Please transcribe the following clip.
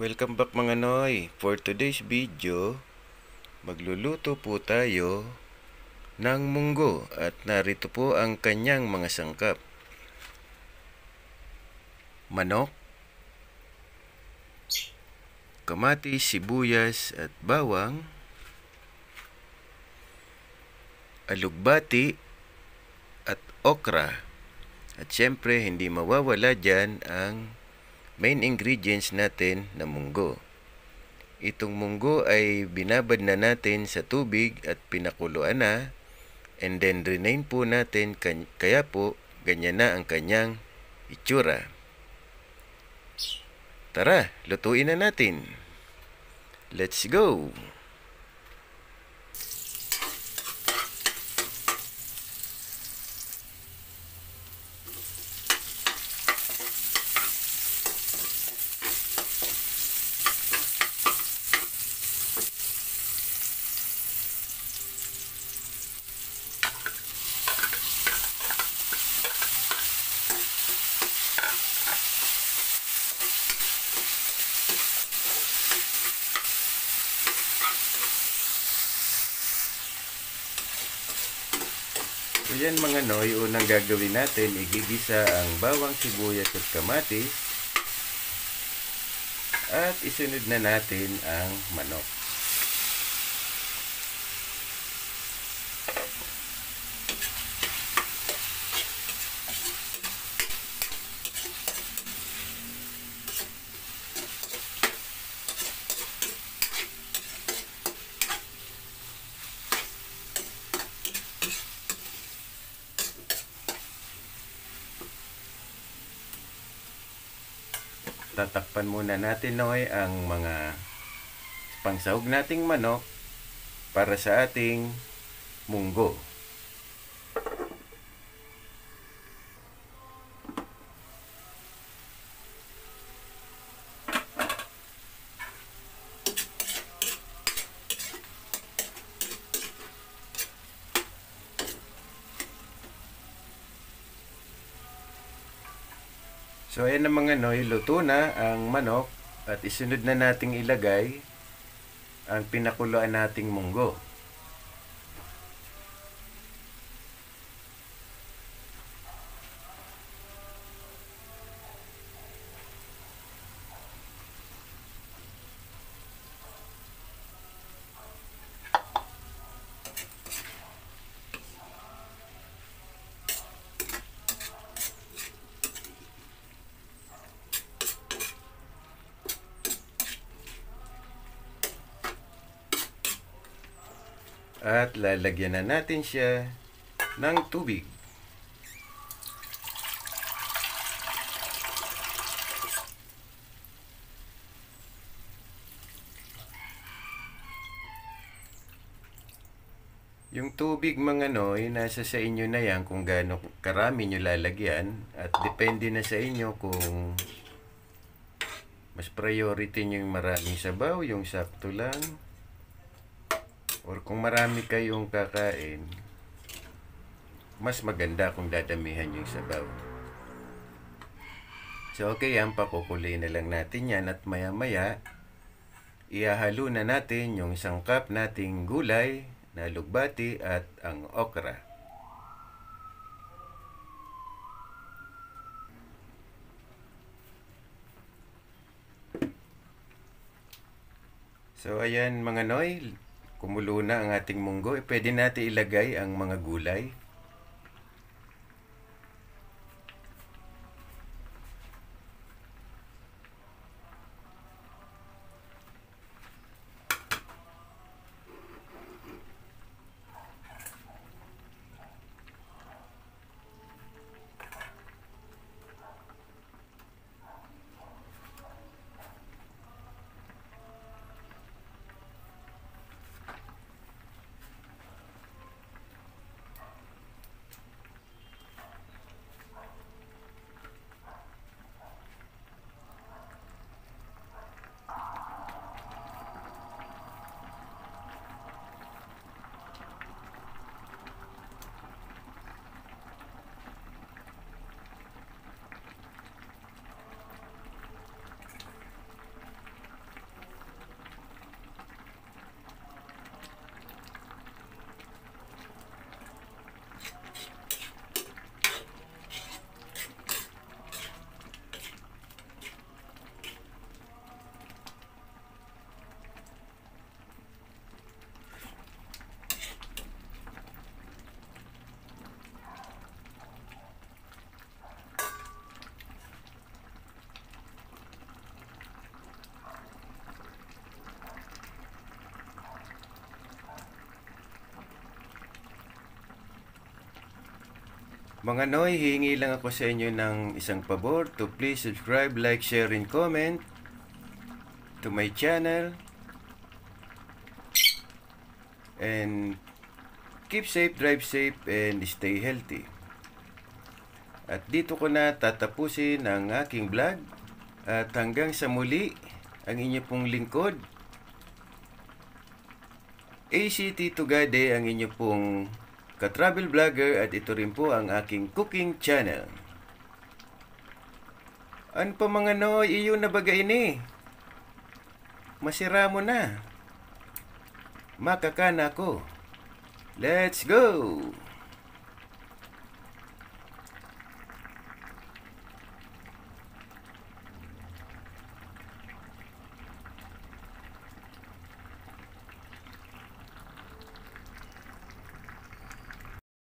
Welcome back mga Noy. For today's video, magluluto po tayo ng munggo at narito po ang kanyang mga sangkap. Manok, kamatis, sibuyas at bawang, alugbati at okra. At syempre, hindi mawawala dyan ang main ingredients natin na munggo. Itong munggo ay binabad na natin sa tubig at pinakuluan na, and then renain po natin, kaya po ganyan na ang kanyang itsura. Tara, lutuin na natin. Let's go! So yan mga Noy, unang gagawin natin, igigisa ang bawang, sibuyas at kamatis at isunod na natin ang manok. Tatakpan muna natin Noy ang mga pangsahog nating manok para sa ating munggo. So ayan na mga Noy, luto na ang manok at isunod na nating ilagay ang pinakuluan nating munggo. At lalagyan na natin siya ng tubig. Yung tubig mga Noy, nasa sa inyo na yan kung gaano karami nyo lalagyan. At depende na sa inyo kung mas priority nyo yung maraming sabaw, yung sakto lang, or kung marami kayong kakain, mas maganda kung dadamihan yung sabaw. So okay yan, pakukuloyin na lang natin yan at maya maya ihahalo na natin yung sangkap nating gulay na alugbati at ang okra. So ayan mga Noy, kumulo na ang ating munggo. Pwede natin ilagay ang mga gulay. Mga Noy, hihingi lang ako sa inyo ng isang pabor to please subscribe, like, share, and comment to my channel. And keep safe, drive safe, and stay healthy. At dito ko na tatapusin ang aking vlog. At hanggang sa muli, ang inyo pong lingkod, ACT Tugade, ang inyo pong ka-travel vlogger, at ito rin po ang aking cooking channel. Ano pa mga Noy, iyo na baga ini? Masira mo na. Makakana ko. Let's go!